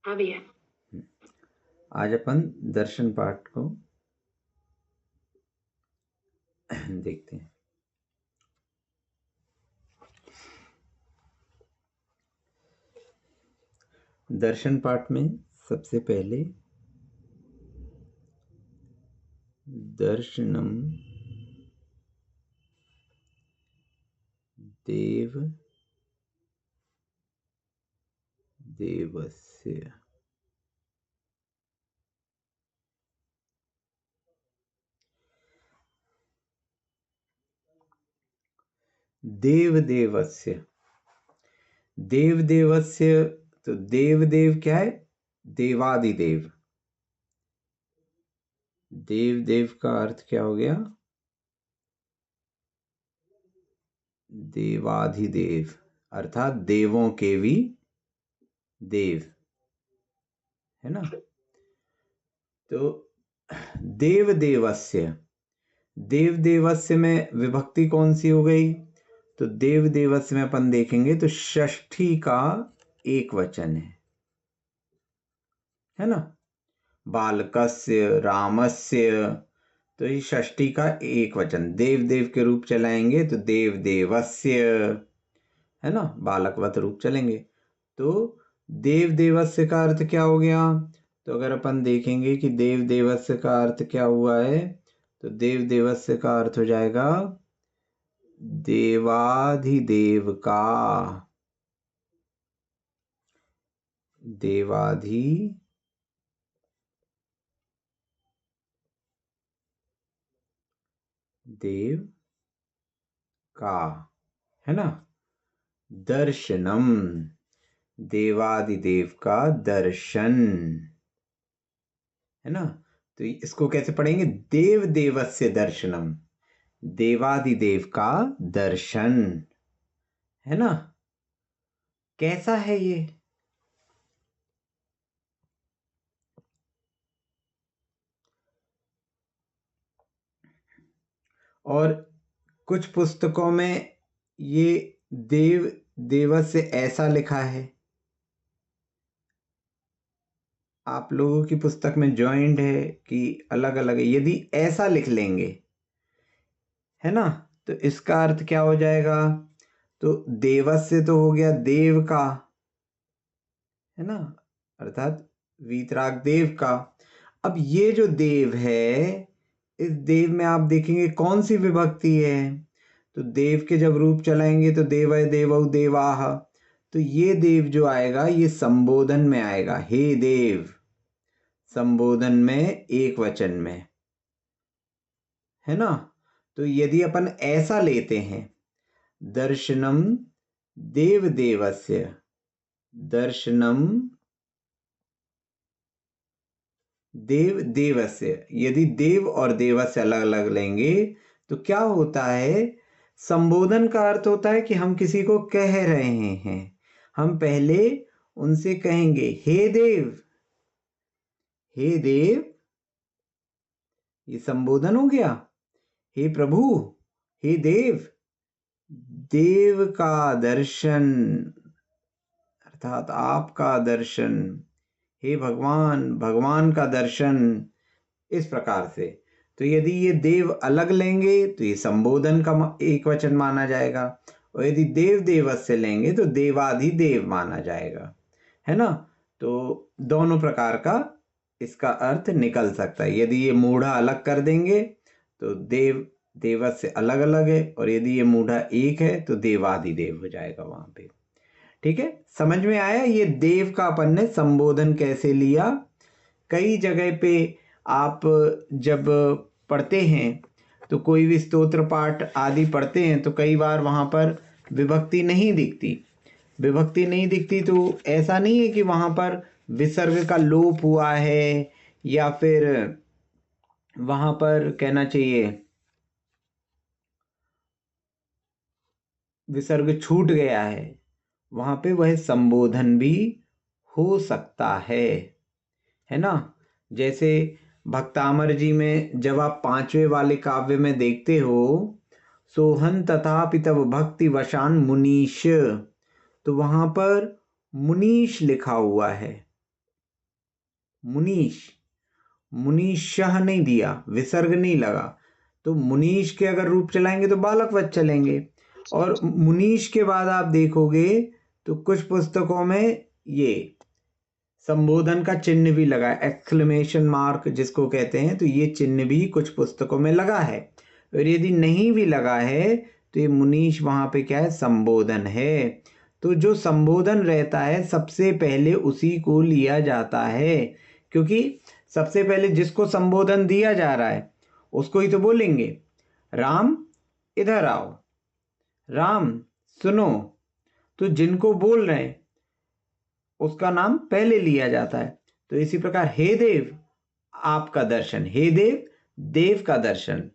हाँ भैया। आज अपन दर्शन पाठ को देखते हैं। दर्शन पाठ में सबसे पहले दर्शनम देव देवस्य। देव देवस्य, देव देवस्य, तो देव देव क्या है? देवादिदेव। देव देव का अर्थ क्या हो गया? देवाधिदेव, अर्थात देवों के भी देव, है ना। तो देव देवस्य, देव देवस्य में विभक्ति कौन सी हो गई? तो देव देवस्य में अपन देखेंगे तो षष्ठी का एक वचन है ना। बालकस्य, रामस्य, तो ये षष्ठी का एक वचन देव देव के रूप चलाएंगे तो देव देवस्य, है ना, बालकवत रूप चलेंगे। तो देव देवस्य का अर्थ क्या हो गया? तो अगर अपन देखेंगे कि देव देवस्य का अर्थ क्या हुआ है, तो देव देवस्य का अर्थ हो जाएगा देवाधिदेव का, देवाधिदेव का, है ना। दर्शनम, देवादिदेव का दर्शन, है ना। तो इसको कैसे पढ़ेंगे? देव देवस्य दर्शनम, देवादिदेव का दर्शन, है ना। कैसा है ये? और कुछ पुस्तकों में ये देव देवस्य ऐसा लिखा है, आप लोगों की पुस्तक में जॉइंट है कि अलग अलग है? यदि ऐसा लिख लेंगे, है ना, तो इसका अर्थ क्या हो जाएगा? तो देवस्य तो हो गया देव का, है ना, अर्थात वीतराग देव का। अब ये जो देव है, इस देव में आप देखेंगे कौन सी विभक्ति है? तो देव के जब रूप चलाएंगे तो देवय देवौ देवाः, तो ये देव जो आएगा ये संबोधन में आएगा, हे देव, संबोधन में एक वचन में, है ना। तो यदि अपन ऐसा लेते हैं, दर्शनम देव देवस्य, दर्शनम देव देवस्य, यदि देव और देवस्य अलग अलग लेंगे तो क्या होता है? संबोधन का अर्थ होता है कि हम किसी को कह रहे हैं, हम पहले उनसे कहेंगे हे देव, हे देव, ये संबोधन हो गया। हे प्रभु, हे देव, देव का दर्शन, अर्थात आपका दर्शन, हे भगवान, भगवान का दर्शन, इस प्रकार से। तो यदि ये देव अलग लेंगे तो ये संबोधन का एक वचन माना जाएगा, और यदि देव देवस्य लेंगे तो देवाधिदेव माना जाएगा, है ना। तो दोनों प्रकार का इसका अर्थ निकल सकता है। यदि ये मूढ़ा अलग कर देंगे तो देव देवस्य अलग अलग है, और यदि ये मूढ़ा एक है तो देवाधिदेव हो जाएगा वहां पे। ठीक है, समझ में आया ये देव का अपन ने संबोधन कैसे लिया? कई जगह पे आप जब पढ़ते हैं तो कोई भी स्तोत्र पाठ आदि पढ़ते हैं तो कई बार वहाँ पर विभक्ति नहीं दिखती, विभक्ति नहीं दिखती तो ऐसा नहीं है कि वहाँ पर विसर्ग का लोप हुआ है, या फिर वहाँ पर कहना चाहिए विसर्ग छूट गया है, वहाँ पे वह संबोधन भी हो सकता है ना। जैसे भक्तामर जी में जब आप पांचवें वाले काव्य में देखते हो, सोहन तथापि तब भक्ति वशान मुनीश, तो वहां पर मुनीश लिखा हुआ है, मुनीश, मुनीशः नहीं दिया, विसर्ग नहीं लगा, तो मुनीश के अगर रूप चलाएंगे तो बालकवत चलेंगे। और मुनीश के बाद आप देखोगे तो कुछ पुस्तकों में ये संबोधन का चिन्ह भी लगा है, एक्सक्लेमेशन मार्क जिसको कहते हैं, तो ये चिन्ह भी कुछ पुस्तकों में लगा है। और यदि नहीं भी लगा है तो ये मुनीश वहां पे क्या है, संबोधन है। तो जो संबोधन रहता है सबसे पहले उसी को लिया जाता है, क्योंकि सबसे पहले जिसको संबोधन दिया जा रहा है उसको ही तो बोलेंगे। राम इधर आओ, राम सुनो, तो जिनको बोल रहे हैं उसका नाम पहले लिया जाता है। तो इसी प्रकार हे देव आपका दर्शन, हे देव देव का दर्शन,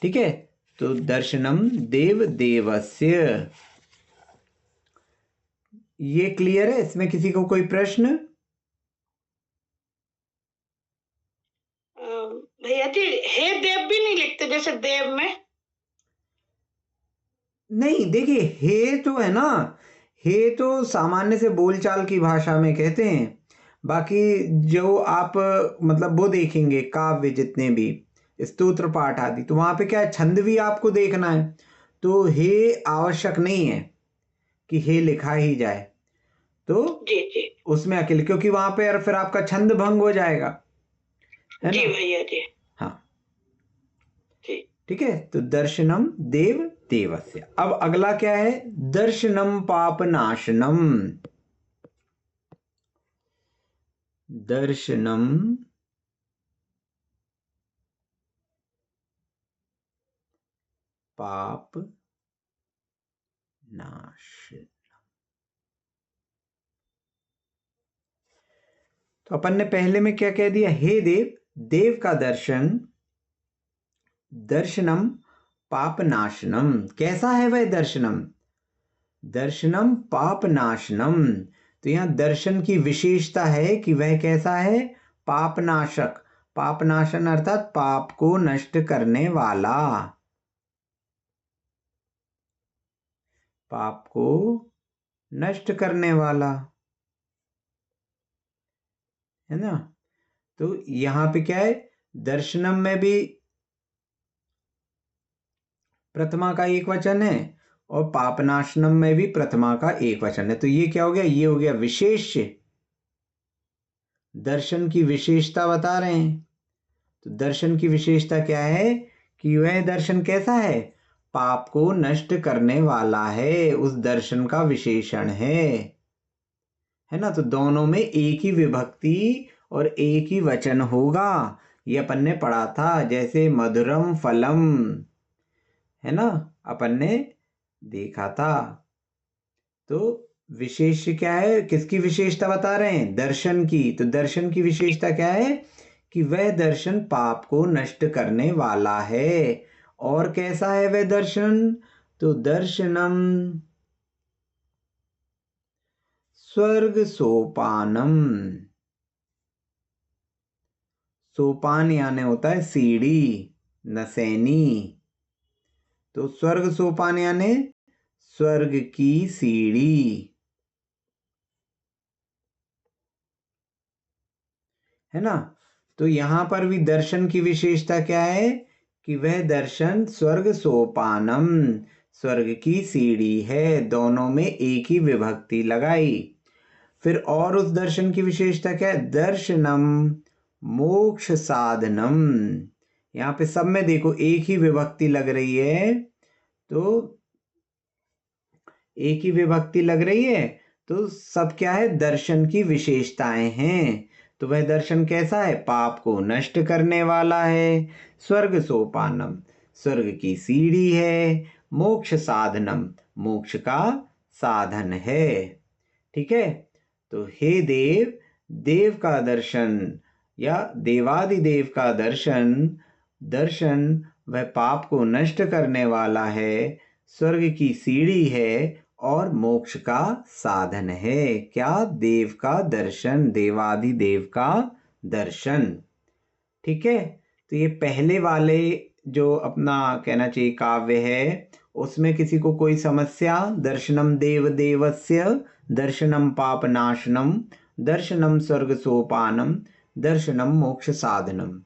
ठीक है। तो दर्शनम देव देवस्य, ये क्लियर है? इसमें किसी को कोई प्रश्न? भैया जी हे देव भी नहीं लिखते जैसे देव में? नहीं, देखिए हे तो है ना, हे तो सामान्य से बोलचाल की भाषा में कहते हैं। बाकी जो आप मतलब वो देखेंगे काव्य जितने भी स्तोत्र पाठ आदि, तो वहां पे क्या है, छंद भी आपको देखना है। तो हे आवश्यक नहीं है कि हे लिखा ही जाए, तो जी जी उसमें अकेले, क्योंकि वहां पे फिर आपका छंद भंग हो जाएगा, है जी ना। भैया जी। हाँ जी ठीक है। तो दर्शनम देव देवस्य। अब अगला क्या है, दर्शनम पाप नाशनम। दर्शनम पाप नाश। तो अपन ने पहले में क्या कह दिया, हे देव, देव का दर्शन, दर्शनम पाप नाशनम। कैसा है वह दर्शनम? दर्शनम पाप नाशनम। तो यहां दर्शन की विशेषता है कि वह कैसा है, पाप नाशक। पाप नाशन अर्थात पाप को नष्ट करने वाला, पाप को नष्ट करने वाला, है ना। तो यहां पे क्या है, दर्शनम में भी प्रथमा का एक वचन है और पापनाशनम में भी प्रथमा का एक वचन है। तो ये क्या हो गया, ये हो गया विशेष्य, दर्शन की विशेषता बता रहे हैं। तो दर्शन की विशेषता क्या है कि वह दर्शन कैसा है, पाप को नष्ट करने वाला है, उस दर्शन का विशेषण है ना। तो दोनों में एक ही विभक्ति और एक ही वचन होगा, ये अपन ने पढ़ा था, जैसे मधुरम फलम, है ना, अपन ने देखा था। तो विशेष क्या है, किसकी विशेषता बता रहे हैं, दर्शन की। तो दर्शन की विशेषता क्या है कि वह दर्शन पाप को नष्ट करने वाला है। और कैसा है वह दर्शन, तो दर्शनम स्वर्ग सोपानम। सोपान यानी होता है सीढ़ी, नसैनी। तो स्वर्ग सोपान यानी स्वर्ग की सीढ़ी, है ना। तो यहां पर भी दर्शन की विशेषता क्या है कि वह दर्शन स्वर्ग सोपानम, स्वर्ग की सीढ़ी है, दोनों में एक ही विभक्ति लगाई। फिर और उस दर्शन की विशेषता क्या है, दर्शनम मोक्ष साधनम। यहां पे सब में देखो एक ही विभक्ति लग रही है, तो एक ही विभक्ति लग रही है, तो सब क्या है, दर्शन की विशेषताएं हैं। तो वह दर्शन कैसा है, पाप को नष्ट करने वाला है, स्वर्ग सोपानम स्वर्ग की सीढ़ी है, मोक्ष साधनम मोक्ष का साधन है, ठीक है। तो हे देव, देव का दर्शन या देवादिदेव का दर्शन, दर्शन वह पाप को नष्ट करने वाला है, स्वर्ग की सीढ़ी है और मोक्ष का साधन है। क्या, देव का दर्शन, देवादिदेव का दर्शन, ठीक है। तो ये पहले वाले जो अपना कहना चाहिए काव्य है, उसमें किसी को कोई समस्या, दर्शनम देव देवस्य, दर्शनम पाप नाशनम, दर्शनम स्वर्ग सोपानम, दर्शनम मोक्ष साधनम।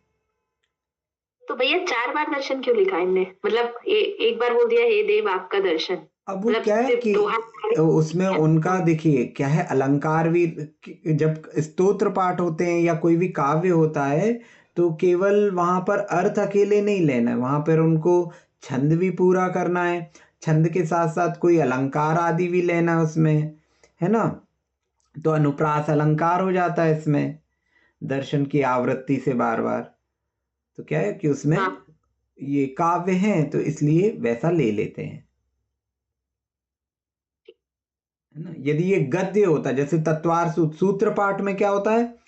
तो भैया 4 बार दर्शन क्यों लिखा इनने? मतलब एक बार बोल दिया हे देव आपका दर्शन, अब वो मतलब क्या है सिर्फ कि दोहा उसमें उनका देखिए क्या है, अलंकार भी जब स्तोत्र पाठ होते हैं या कोई भी काव्य होता है तो केवल वहां पर अर्थ अकेले नहीं लेना है, वहां पर उनको छंद भी पूरा करना है, छंद के साथ साथ कोई अलंकार आदि भी लेना है उसमें, है ना। तो अनुप्रास अलंकार हो जाता है इसमें दर्शन की आवृत्ति से बार बार। तो क्या है कि उसमें हाँ। ये काव्य हैं तो इसलिए वैसा ले लेते हैं, है ना। यदि ये गद्य होता जैसे तत्वार सूत्र पाठ में क्या होता है,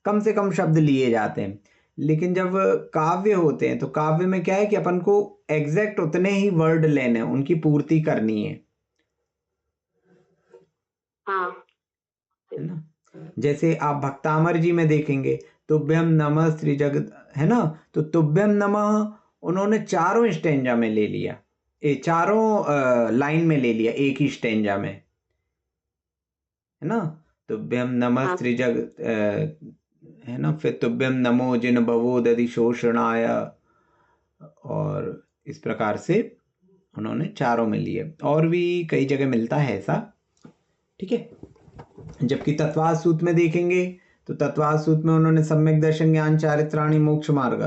कम से कम शब्द लिए जाते हैं, लेकिन जब काव्य होते हैं तो काव्य में क्या है कि अपन को एग्जैक्ट उतने ही वर्ड लेने हैं, उनकी पूर्ति करनी है हाँ। ना। जैसे आप भक्तामर जी में देखेंगे तुभ्यम नमः श्री जगत, है ना, तो तुभ्यम नमः उन्होंने चारों स्टेंजा में ले लिया, चारों लाइन में ले लिया एक ही स्टेंजा में, है ना। तुभ्यम नमः हाँ। श्री जगत, है ना, फिर तुभ्यम नमो जिन भवो दधि शोषणाय, और इस प्रकार से उन्होंने चारों में लिए, और भी कई जगह मिलता है ऐसा, ठीक है। जबकि तत्वाद सूत्र में देखेंगे तो तत्वाद सूत्र में उन्होंने सम्यक दर्शन ज्ञान चारित्राणी मोक्ष मार्ग,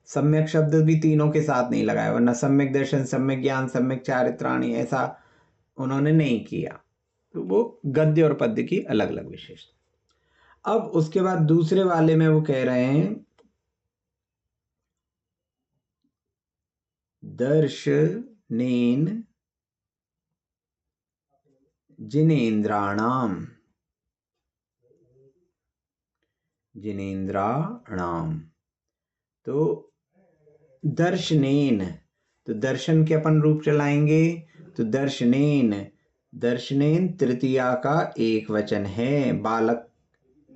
सम्यक शब्द भी तीनों के साथ नहीं लगाया, वरना सम्यक दर्शन सम्यक ज्ञान सम्यक चारित्राणी ऐसा उन्होंने नहीं किया। तो वो गद्य और पद्य की अलग अलग विशेषता। अब उसके बाद दूसरे वाले में वो कह रहे हैं दर्शनेन जिनेन्द्राणाम, जिनेन्द्राणाम, तो दर्शनेन, तो दर्शन के अपन रूप चलाएंगे तो दर्शनेन, दर्शनेन तृतीया का एक वचन है, बालक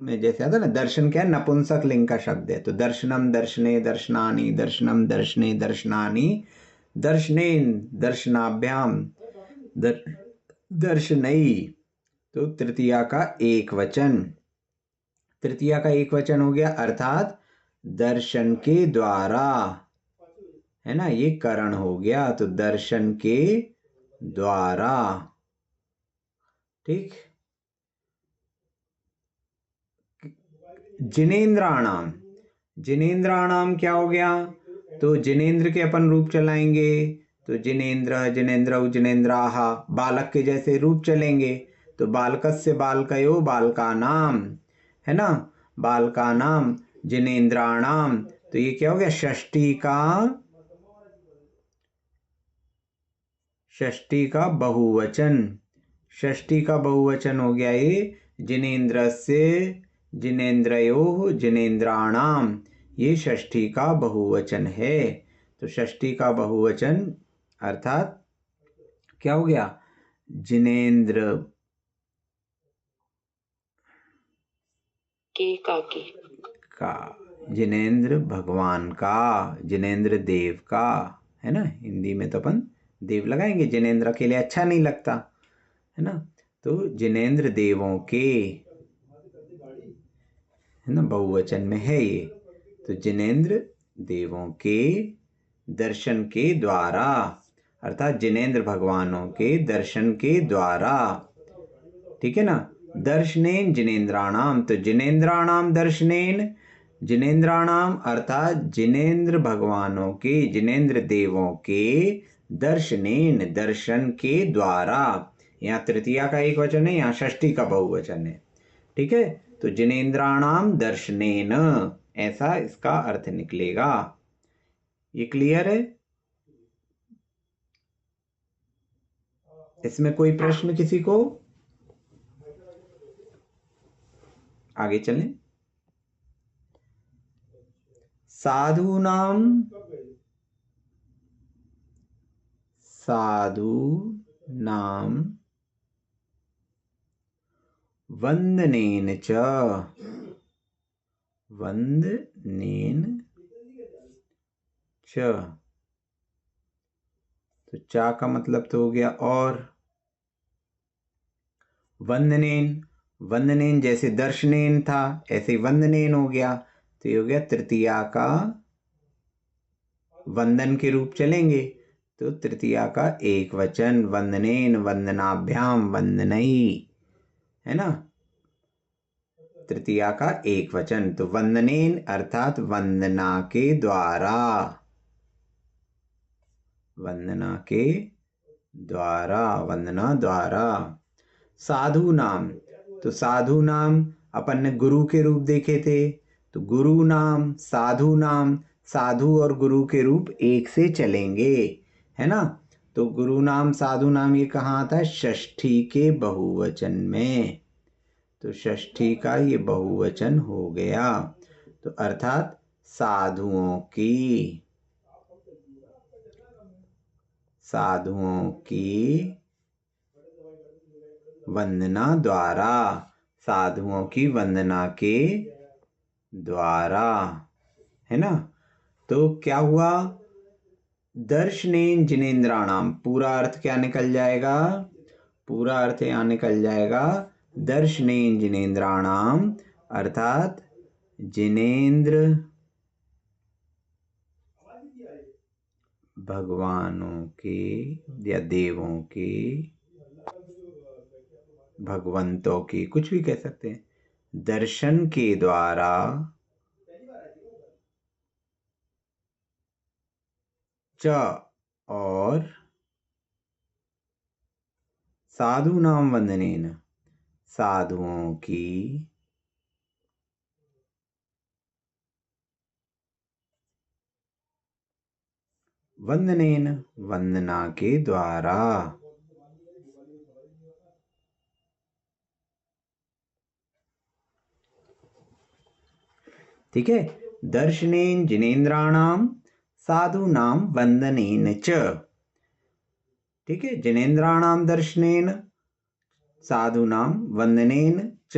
में जैसे आता है ना, दर्शन क्या है, नपुंसक लिंग का शब्द है, तो दर्शनम दर्शने दर्शनानि, दर्शनम दर्शने दर्शनानि, दर्शनेन दर्शनाभ्याम दर्शनई, तो तृतीया का एक वचन, तृतीया का एक वचन हो गया, अर्थात दर्शन के द्वारा, है ना, ये करण हो गया, तो दर्शन के द्वारा, ठीक। जिनेन्द्राणाम, जिनेन्द्राणाम क्या हो गया, तो जिनेन्द्र के अपन रूप चलाएंगे तो जिनेन्द्र जिनेन्द्र जिनेन्द्राह, बालक के जैसे रूप चलेंगे तो बालकस्य बालकयो बालका नाम, है ना, बालका नाम जिनेन्द्राणाम, तो ये क्या हो गया, षष्ठी का बहुवचन, षष्ठी का बहुवचन हो गया ये, जिनेन्द्रस्य जिनेन्द्रयो जिनेन्द्राणाम, ये षष्ठी का बहुवचन है। तो षष्ठी का बहुवचन अर्थात क्या हो गया, जिनेन्द्र का, जिनेन्द्र भगवान का, जिनेन्द्र देव का, है ना। हिंदी में तो अपन देव लगाएंगे, जिनेन्द्र अकेले अच्छा नहीं लगता, है ना, तो जिनेन्द्र देवों के, है ना, बहुवचन में है ये, तो जिनेन्द्र देवों के दर्शन के द्वारा, अर्थात जिनेन्द्र भगवानों के दर्शन के द्वारा, ठीक है ना। दर्शनेन जिनेन्द्राणाम, तो जिनेन्द्राणाम दर्शनेन, जिनेन्द्राणाम अर्थात जिनेन्द्र भगवानों के, जिनेन्द्र देवों के दर्शनेन दर्शन के द्वारा, यहाँ तृतीया का एक वचन है, यहाँ षष्ठी का बहुवचन है, ठीक है। तो जिनेन्द्राणाम दर्शनेन, ऐसा इसका अर्थ निकलेगा। ये क्लियर है? इसमें कोई प्रश्न किसी को? आगे चलें। साधूनाम, साधूनाम वंदनेन च, वंदनेन च, तो चा का मतलब तो हो गया और, वंदनेन, वंदनेन जैसे दर्शनेन था ऐसे वंदनेन हो गया, तो ये हो गया तृतीया का वंदन के रूप चलेंगे, तो तृतीया का एक वचन, वंदनेन, वंदनाभ्याम, वंदनई, है ना। तृतीया का एक वचन, तो वंदनेन अर्थात वंदना के द्वारा, वंदना के द्वारा, वंदना द्वारा। साधु नाम, तो साधु नाम अपन ने गुरु के रूप देखे थे, तो गुरु नाम, साधु नाम, साधु और गुरु के रूप एक से चलेंगे, है ना। तो गुरु नाम, साधु नाम ये कहाँ आता है? षष्ठी के बहुवचन में, तो षष्ठी का ये बहुवचन हो गया, तो अर्थात साधुओं की, साधुओं की वंदना द्वारा, साधुओं की वंदना के द्वारा, है ना। तो क्या हुआ? दर्शनेन जिनेन्द्राणाम, पूरा अर्थ क्या निकल जाएगा? पूरा अर्थ यहाँ निकल जाएगा दर्शनेन जिनेन्द्राणाम, अर्थात जिनेन्द्र भगवानों के या देवों के, भगवंतों की, कुछ भी कह सकते हैं, दर्शन के द्वारा च, और साधु नाम वंदनेन, साधुओं की वंदनेन, वंदना के द्वारा। ठीक है, दर्शनेन जिनेन्द्राणाम, साधूनाम वंदनेन च। ठीक है, जिनेन्द्राणाम दर्शनेन, साधूनाम वंदनेन च।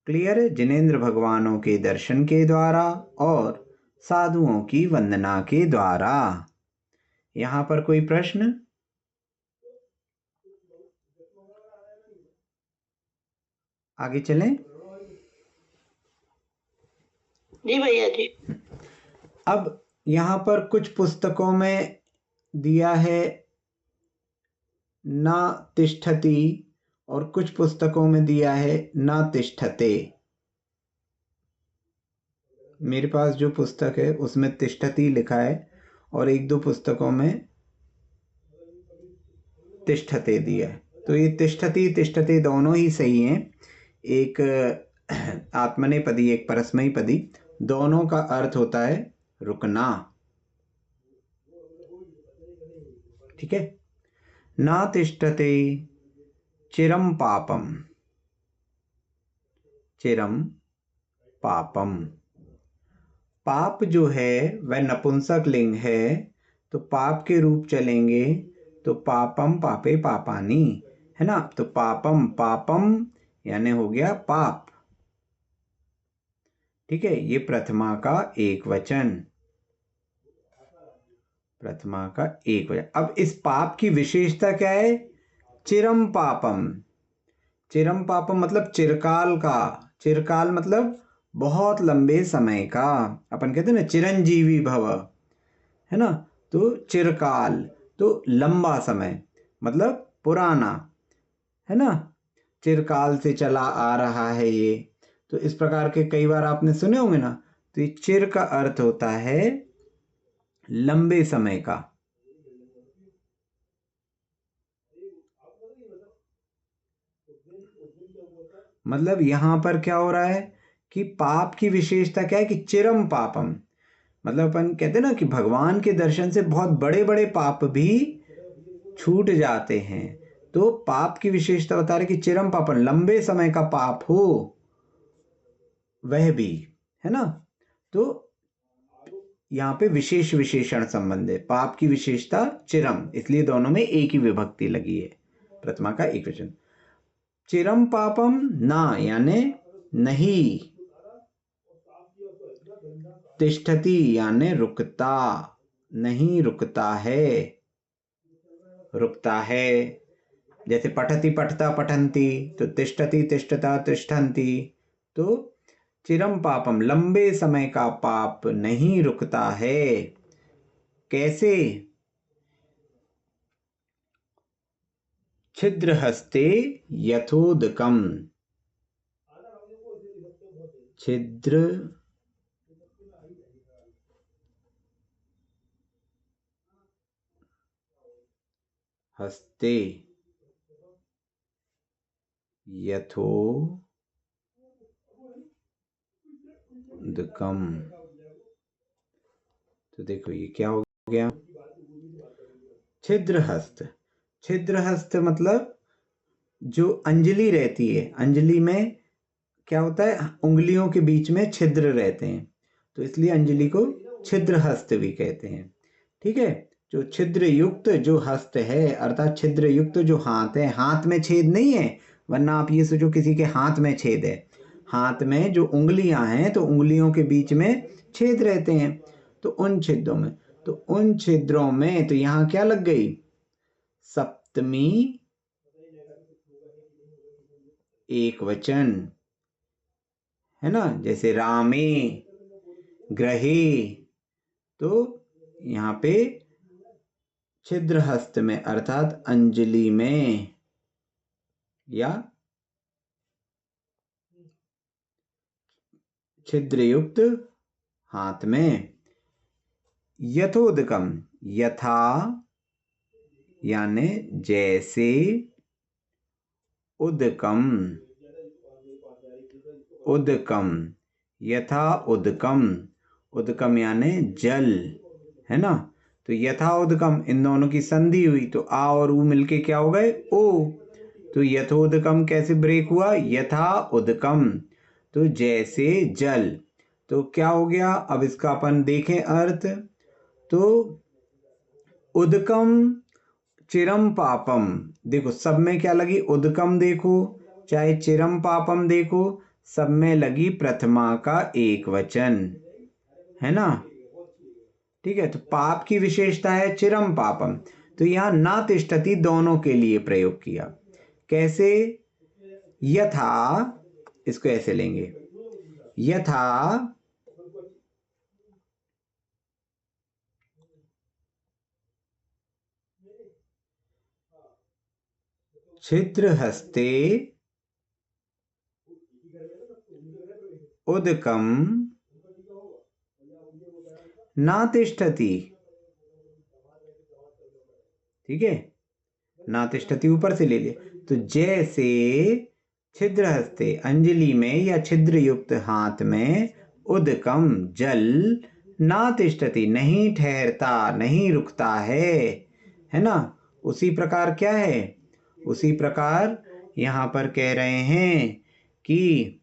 क्लियर है? जिनेन्द्र भगवानों के दर्शन के द्वारा और साधुओं की वंदना के द्वारा। यहां पर कोई प्रश्न? आगे चलें। जी भैया जी। अब यहां पर कुछ पुस्तकों में दिया है न तिष्ठति और कुछ पुस्तकों में दिया है न तिष्ठते। मेरे पास जो पुस्तक है उसमें तिष्ठति लिखा है और एक दो पुस्तकों में तिष्ठते दिया है। तो ये तिष्ठति तिष्ठते दोनों ही सही हैं। एक आत्मनेपदी, एक परस्मैपदी, दोनों का अर्थ होता है रुकना। ठीक है, ना तिष्ठते चिरम पापम, चिरम पापम। पाप जो है वह नपुंसक लिंग है, तो पाप के रूप चलेंगे तो पापम पापे पापानी, है ना। तो पापम, पापम यानी हो गया पाप। ठीक है, ये प्रथमा का एक वचन, प्रथमा का एक वचन। अब इस पाप की विशेषता क्या है? चिरम पापम। चिरम पापम मतलब चिरकाल का, चिरकाल मतलब बहुत लंबे समय का। अपन कहते हैं ना चिरंजीवी भव, है ना। तो चिरकाल तो लंबा समय, मतलब पुराना, है ना। चिरकाल से चला आ रहा है ये। तो इस प्रकार के कई बार आपने सुने होंगे ना। तो ये चिर का अर्थ होता है लंबे समय का। मतलब यहां पर क्या हो रहा है कि पाप की विशेषता क्या है कि चिरम पापम, मतलब अपन कहते हैं ना कि भगवान के दर्शन से बहुत बड़े बड़े पाप भी छूट जाते हैं। तो पाप की विशेषता बता रहे कि चिरम पापम, लंबे समय का पाप हो वह भी, है ना। तो यहाँ पे विशेष विशेषण संबंध है। पाप की विशेषता चिरम, इसलिए दोनों में एक ही विभक्ति लगी है, प्रथमा का एक वचन। चिरम पापम ना यानी नहीं, तिष्ठति यानी रुकता, नहीं रुकता है, रुकता है। जैसे पठति पठता पठन्ति, तो तिष्ठति तिष्ठता तिष्ठन्ति। तो चिरम पापम, लंबे समय का पाप नहीं रुकता है। कैसे? छिद्र हस्ते यथोदकम, छिद्र हस्ते यथोदकम। तो देखो ये क्या हो गया, छिद्र हस्त। छिद्र हस्त मतलब जो अंजलि रहती है, अंजलि में क्या होता है, उंगलियों के बीच में छिद्र रहते हैं, तो इसलिए अंजलि को छिद्र हस्त भी कहते हैं। ठीक है, जो छिद्र युक्त जो हस्त है, अर्थात छिद्र युक्त जो हाथ है, हाथ में छेद नहीं है, वरना आप ये सोचो किसी के हाथ में छेद है, हाथ में जो उंगलियां हैं तो उंगलियों के बीच में छेद रहते हैं, तो उन छिद्रों में, तो उन छिद्रों में तो यहाँ क्या लग गई, सप्तमी एक वचन, है ना, जैसे रामे, ग्रहे, तो यहाँ पे छिद्र हस्त में अर्थात अंजलि में या छिद्र युक्त हाथ में, यथोदकम, यथा यानी जैसे, उदकम, उदकम, यथा उदकम, उदकम यानी जल, है ना, तो यथा उदकम इन दोनों की संधि हुई तो आ और ऊ मिलके क्या हो गए, ओ, तो यथोदकम कैसे ब्रेक हुआ, यथा उदकम, तो जैसे जल, तो क्या हो गया, अब इसका अपन देखें अर्थ, तो उदकम चिरम पापम, देखो सब में क्या लगी, उदकम देखो चाहे चिरम पापम देखो, सब में लगी प्रथमा का एक वचन, है ना। ठीक है, तो पाप की विशेषता है चिरम पापम, तो यहां ना तिष्ठति दोनों के लिए प्रयोग किया। कैसे, यथा, इसको ऐसे लेंगे, यथा छिद्र हस्ते उदकम ना तिष्ठति, ठीक है, ना तिष्ठति ऊपर से ले लिया, तो जैसे छिद्र हस्ते अंजलि में या छिद्र युक्त हाथ में, उदकम जल, ना तिष्ठति नहीं ठहरता, नहीं रुकता है ना, उसी प्रकार क्या है, उसी प्रकार यहां पर कह रहे हैं कि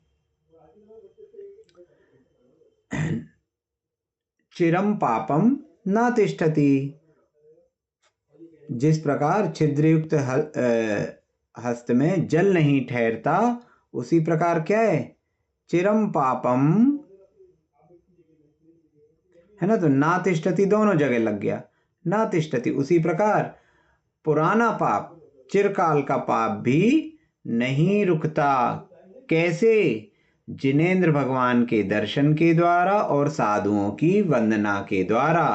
चिरम पापम ना तिष्ठति, जिस प्रकार छिद्रयुक्त हस्त में जल नहीं ठहरता, उसी प्रकार क्या है, चिरम पापम, है ना, तो ना तिष्ठति दोनों जगह लग गया, ना तिष्ठति, उसी प्रकार पुराना पाप, चिरकाल का पाप भी नहीं रुकता। कैसे, जिनेंद्र भगवान के दर्शन के द्वारा और साधुओं की वंदना के द्वारा,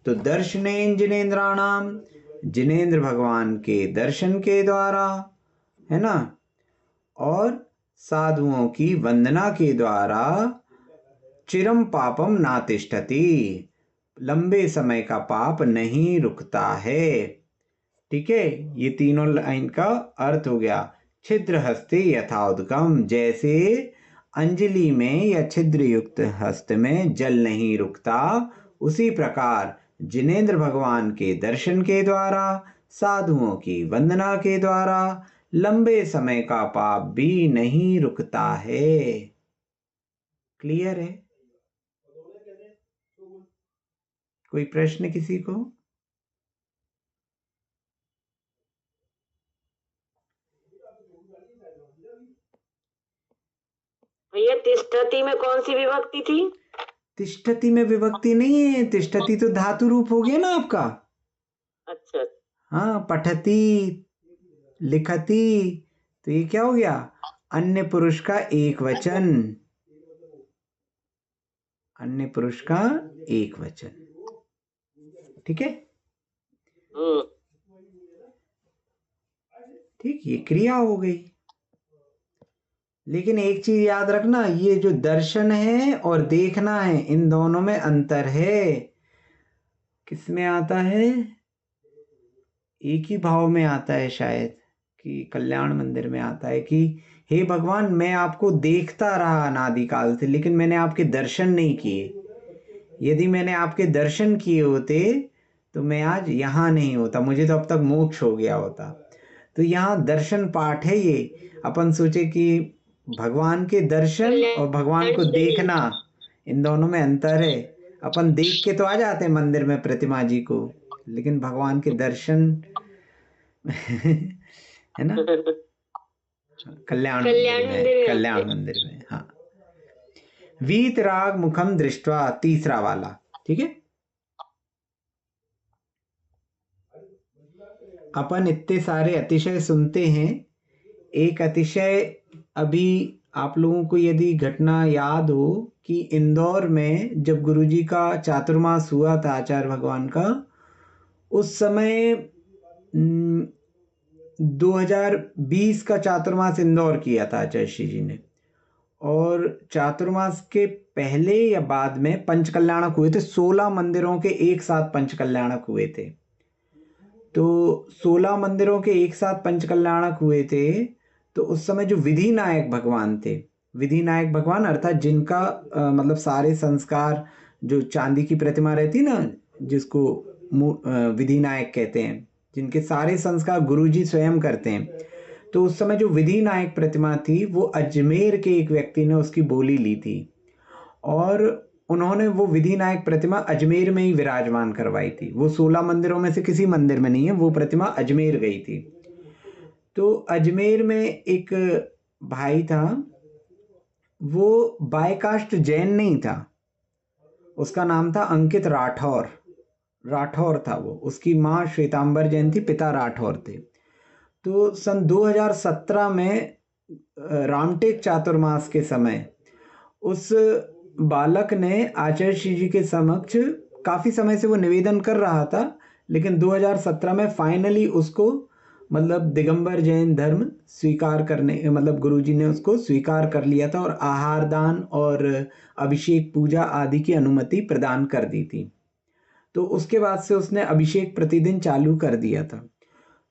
तो दर्शनेन जिनेंद्राणाम, जिनेंद्र भगवान के दर्शन के द्वारा, है ना, और साधुओं की वंदना के द्वारा, चिरम पापम ना तिष्ठति, लंबे समय का पाप नहीं रुकता है। ठीक है, ये तीनों लाइन का अर्थ हो गया, छिद्र हस्ते यथाउदकम, जैसे अंजलि में या छिद्र युक्त हस्त में जल नहीं रुकता, उसी प्रकार जिनेंद्र भगवान के दर्शन के द्वारा, साधुओं की वंदना के द्वारा लंबे समय का पाप भी नहीं रुकता है। क्लियर है? कोई प्रश्न किसी को? भैया तिष्ठति में कौन सी विभक्ति थी? तिष्ठति में विभक्ति नहीं है, तिष्ठति तो धातु रूप हो गया ना आपका। अच्छा, हाँ, पठती, लिखती, तो ये क्या हो गया, अन्य पुरुष का एक वचन, अन्य पुरुष का एक वचन। ठीक है, ठीक, ये क्रिया हो गई। लेकिन एक चीज याद रखना, ये जो दर्शन है और देखना है, इन दोनों में अंतर है। किसमें आता है? एक ही भाव में आता है शायद, कि कल्याण मंदिर में आता है कि हे भगवान, मैं आपको देखता रहा अनादिकाल से, लेकिन मैंने आपके दर्शन नहीं किए। यदि मैंने आपके दर्शन किए होते तो मैं आज यहाँ नहीं होता, मुझे तो अब तक मोक्ष हो गया होता। तो यहाँ दर्शन पाठ है ये। अपन सोचे कि भगवान के दर्शन और भगवान को देखना, इन दोनों में अंतर है। अपन देख के तो आ जाते हैं मंदिर में प्रतिमा जी को, लेकिन भगवान के दर्शन है ना, कल्याण मंदिर में। हाँ, वीतराग मुखम दृष्ट्वा, तीसरा वाला। ठीक है, अपन इतने सारे अतिशय सुनते हैं। एक अतिशय, अभी आप लोगों को यदि घटना याद हो कि इंदौर में जब गुरुजी का चातुर्मास हुआ था आचार्य भगवान का, उस समय 2020 का चातुर्मास इंदौर किया था आचार्य श्री जी ने। और चातुर्मास के पहले या बाद में पंचकल्याणक हुए थे। 16 मंदिरों के एक साथ पंचकल्याणक हुए थे। तो 16 मंदिरों के एक साथ पंचकल्याणक हुए थे। तो उस समय जो विधि नायक भगवान थे, विधि नायक भगवान अर्थात जिनका मतलब सारे संस्कार, जो चांदी की प्रतिमा रहती ना, जिसको विधि नायक कहते हैं, जिनके सारे संस्कार गुरुजी स्वयं करते हैं। तो उस समय जो विधि नायक प्रतिमा थी, वो अजमेर के एक व्यक्ति ने उसकी बोली ली थी, और उन्होंने वो विधि नायक प्रतिमा अजमेर में ही विराजमान करवाई थी। वो 16 मंदिरों में से किसी मंदिर में नहीं है, वो प्रतिमा अजमेर गई थी। तो अजमेर में एक भाई था, वो बायकास्ट जैन नहीं था, उसका नाम था अंकित राठौर। राठौर था वो, उसकी माँ श्वेतांबर जैन थी, पिता राठौर थे। तो सन 2017 में रामटेक चातुर्मास के समय उस बालक ने आचार्य श्री जी के समक्ष, काफ़ी समय से वो निवेदन कर रहा था, लेकिन 2017 में फाइनली उसको मतलब दिगंबर जैन धर्म स्वीकार करने, मतलब गुरुजी ने उसको स्वीकार कर लिया था और आहार दान और अभिषेक पूजा आदि की अनुमति प्रदान कर दी थी। तो उसके बाद से उसने अभिषेक प्रतिदिन चालू कर दिया था।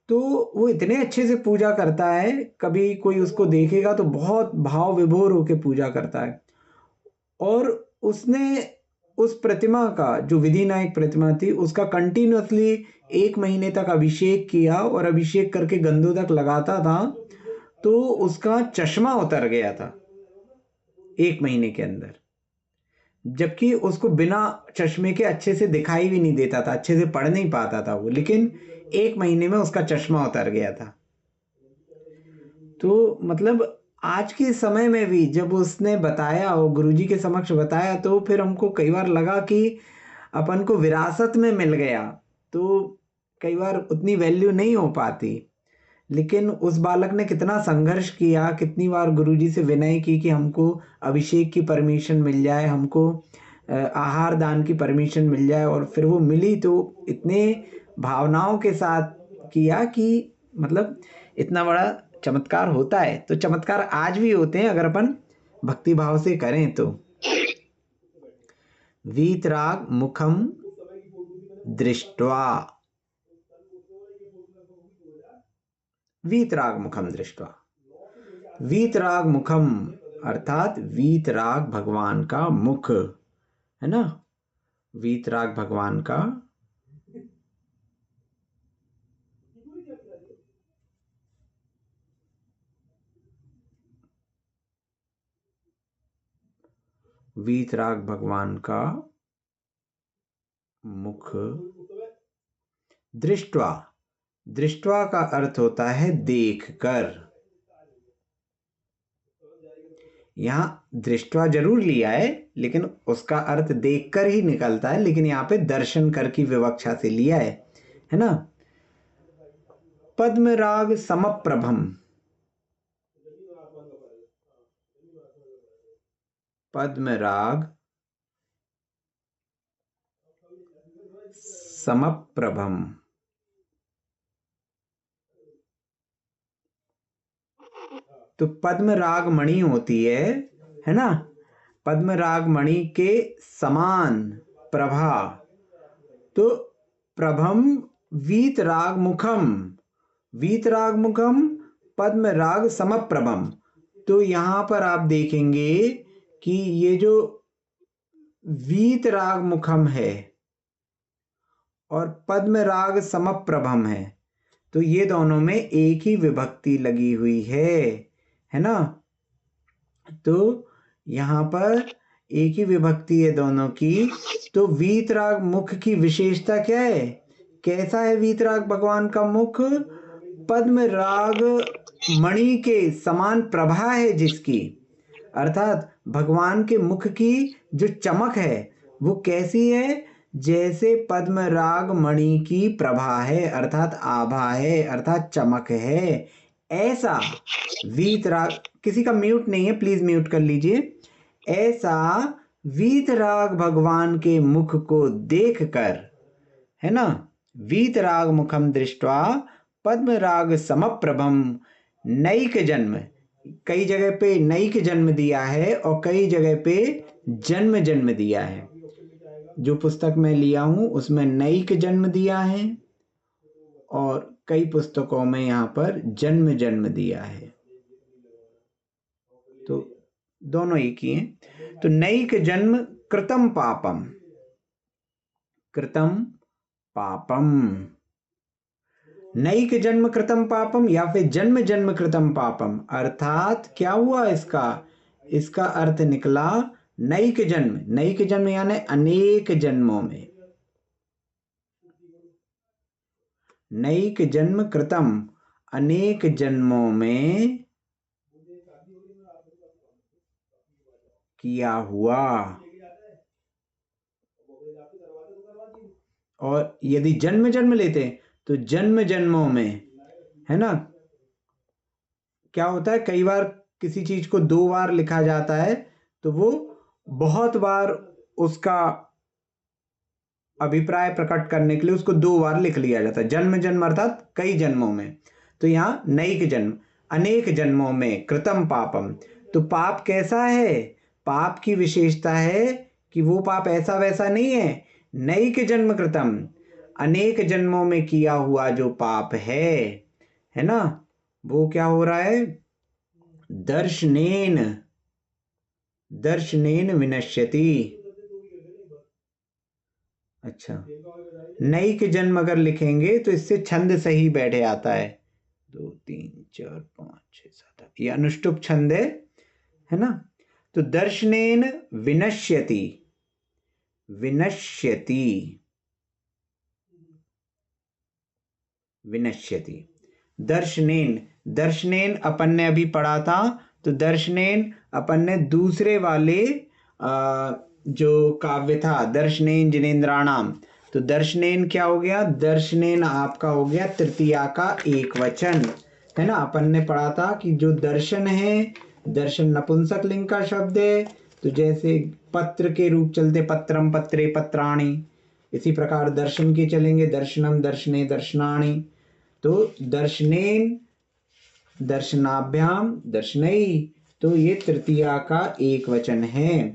तो वो इतने अच्छे से पूजा करता है, कभी कोई उसको देखेगा तो बहुत भाव विभोर होकर पूजा करता है। और उसने उस प्रतिमा का, जो विधि नायक प्रतिमा थी, उसका कंटिन्यूअसली 1 महीने तक अभिषेक किया, और अभिषेक करके गंधोदक लगाता था, तो उसका चश्मा उतर गया था 1 महीने के अंदर। जबकि उसको बिना चश्मे के अच्छे से दिखाई भी नहीं देता था, अच्छे से पढ़ नहीं पाता था वो, लेकिन 1 महीने में उसका चश्मा उतर गया था। तो मतलब आज के समय में भी जब उसने बताया, और गुरुजी के समक्ष बताया, तो फिर हमको कई बार लगा कि अपन को विरासत में मिल गया, तो कई बार उतनी वैल्यू नहीं हो पाती। लेकिन उस बालक ने कितना संघर्ष किया, कितनी बार गुरुजी से विनय की कि हमको अभिषेक की परमिशन मिल जाए, हमको आहार दान की परमिशन मिल जाए, और फिर वो मिली। तो इतने भावनाओं के साथ किया कि मतलब इतना बड़ा चमत्कार होता है। तो चमत्कार आज भी होते हैं अगर अपन भक्ति भाव से करें तो। वीतराग मुखम दृष्ट्वा, वीतराग मुखम दृष्ट्वा, वीतराग मुखम अर्थात वीतराग भगवान का मुख है ना, वीतराग भगवान का वीतराग भगवान का मुख दृष्ट्वा। दृष्ट्वा का अर्थ होता है देखकर। यहां दृष्ट्वा जरूर लिया है, लेकिन उसका अर्थ देखकर ही निकलता है, लेकिन यहाँ पे दर्शन कर की विवक्षा से लिया है ना। पद्मराग समप्रभम, पद्मराग समप्रभम। तो पद्म राग मणि होती है ना, पद्म राग मणि के समान प्रभा। तो प्रभम वीतराग मुखम, वीतराग मुखम पद्म राग समप्रभम। तो यहां पर आप देखेंगे कि ये जो वीतराग मुखम है और पद्म राग समप्रभम है, तो ये दोनों में एक ही विभक्ति लगी हुई है ना। तो यहां पर एक ही विभक्ति है दोनों की। तो वीतराग मुख की विशेषता क्या है, कैसा है वीतराग भगवान का मुख, पद्म राग मणि के समान प्रभा है जिसकी, अर्थात भगवान के मुख की जो चमक है वो कैसी है, जैसे पद्म राग मणि की प्रभा है, अर्थात आभा है, अर्थात चमक है। ऐसा वीतराग, किसी का म्यूट नहीं है, प्लीज म्यूट कर लीजिए। ऐसा वीतराग भगवान के मुख को देखकर, है ना, वीतराग मुखम दृष्ट्वा पद्म राग समप्रभम नैक जन्म, कई जगह पे नैक जन्म दिया है और कई जगह पे जन्म जन्म दिया है। जो पुस्तक मैं लिया हूं उसमें नैक जन्म दिया है और कई पुस्तकों में यहाँ पर जन्म जन्म दिया है, तो दोनों एक ही हैं। तो नैक जन्म कृतम पापम, कृतम पापम, नैक जन्म कृतम पापम या फिर जन्म जन्म कृतम पापम, अर्थात क्या हुआ इसका अर्थ निकला नैक जन्म, नैक जन्म यानी अनेक जन्मों में, नैक जन्म कृतम अनेक जन्मों में किया हुआ। और यदि जन्म जन्म लेते तो जन्म जन्मों में, है ना। क्या होता है, कई बार किसी चीज को दो बार लिखा जाता है तो वो बहुत बार उसका अभिप्राय प्रकट करने के लिए उसको दो बार लिख लिया जाता है। जन्म जन्म अर्थात कई जन्मों में। तो यहाँ नैक जन्म, अनेक जन्मों में कृतम पापम। तो पाप कैसा है, पाप की विशेषता है कि वो पाप ऐसा वैसा नहीं है, नैक जन्म कृतम, अनेक जन्मों में किया हुआ जो पाप है ना, वो क्या हो रहा है, दर्शनेन, दर्शनेन विनश्यति। अच्छा, नैक जन्म अगर लिखेंगे तो इससे छंद सही बैठे आता है, 2 3 4 5 6 7, ये अनुष्टुप छंद है ना। तो दर्शनेन विनश्यति, विनश्यति, विनश्यति, दर्शनेन, दर्शनेन अपन ने अभी पढ़ा था। तो दर्शनेन अपन ने दूसरे वाले जो काव्य था दर्शनेन जिनेन्द्राणाम, तो दर्शनेन क्या हो गया, दर्शनेन आपका हो गया तृतीया का एक वचन, है ना। अपन ने पढ़ा था कि जो दर्शन है, दर्शन नपुंसक लिंग का शब्द है, तो जैसे पत्र के रूप चलते पत्रम पत्रे पत्राणि, इसी प्रकार दर्शन के चलेंगे दर्शनम दर्शने दर्शनानि। तो दर्शनेन, दर्शनाभ्याम, दर्शनई, तो ये तृतीया का एक वचन है।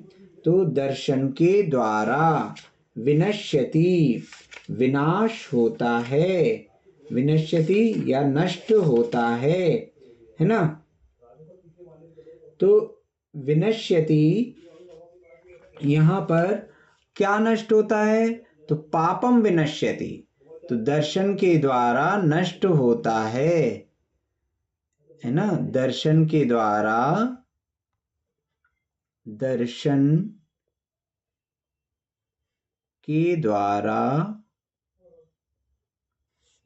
तो दर्शन के द्वारा विनश्यति, विनाश होता है, विनश्यति या नष्ट होता है ना। तो विनश्यति यहां पर क्या नष्ट होता है, तो पापम विनश्यति, तो दर्शन के द्वारा नष्ट होता है ना। दर्शन के द्वारा, दर्शन के द्वारा,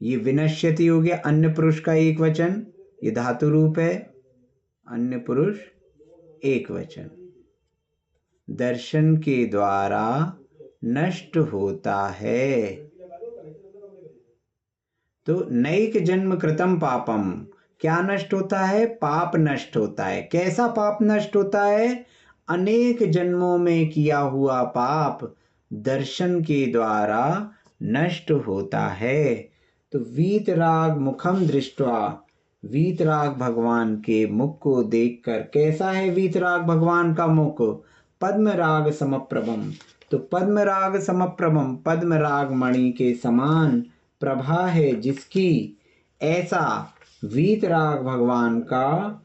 ये विनश्यति हो गया अन्य पुरुष का एक वचन, ये धातु रूप है, अन्य पुरुष एक वचन, दर्शन के द्वारा नष्ट होता है। तो नैक जन्म कृतम पापम, क्या नष्ट होता है, पाप नष्ट होता है। कैसा पाप नष्ट होता है, अनेक जन्मों में किया हुआ पाप दर्शन के द्वारा नष्ट होता है। तो वीतराग मुखम दृष्टवा, वीतराग भगवान के मुख को देखकर, कैसा है वीतराग भगवान का मुख? पद्मराग समप्रभम, तो पद्मराग समप्रभम, पद्मराग मणि के समान प्रभा है जिसकी, ऐसा वीतराग भगवान का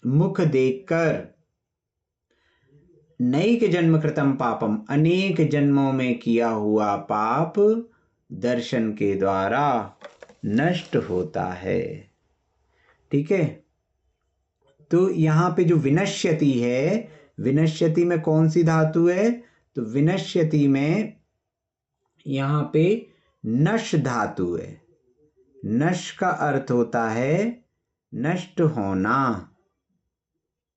मुख देखकर नैक जन्म कृतम पापम, अनेक जन्मों में किया हुआ पाप दर्शन के द्वारा नष्ट होता है। ठीक है, तो यहाँ पे जो विनश्यति है, विनश्यति में कौन सी धातु है? तो विनश्यति में यहाँ पे नश धातु है। नश का अर्थ होता है नष्ट होना,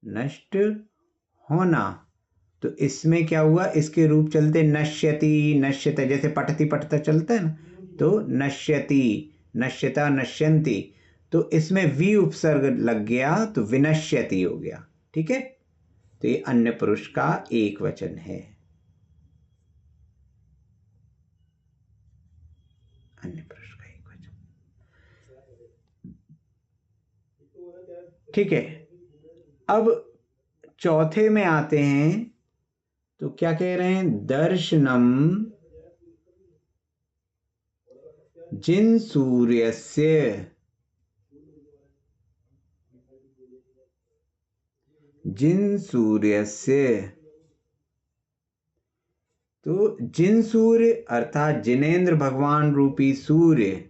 नष्ट होना। तो इसमें क्या हुआ, इसके रूप चलते नश्यति, नश्यते, जैसे पठती पठता चलता है ना, तो नश्यति, नश्यता, नश्यन्ति, तो इसमें वी उपसर्ग लग गया तो विनश्यति हो गया। ठीक है, तो ये अन्य पुरुष का एक वचन है, अन्य पुरुष का एक वचन। ठीक है, अब चौथे में आते हैं, तो क्या कह रहे हैं? दर्शनम जिन सूर्यस्य, जिन सूर्यस्य, तो जिन सूर्य अर्थात जिनेंद्र भगवान रूपी सूर्य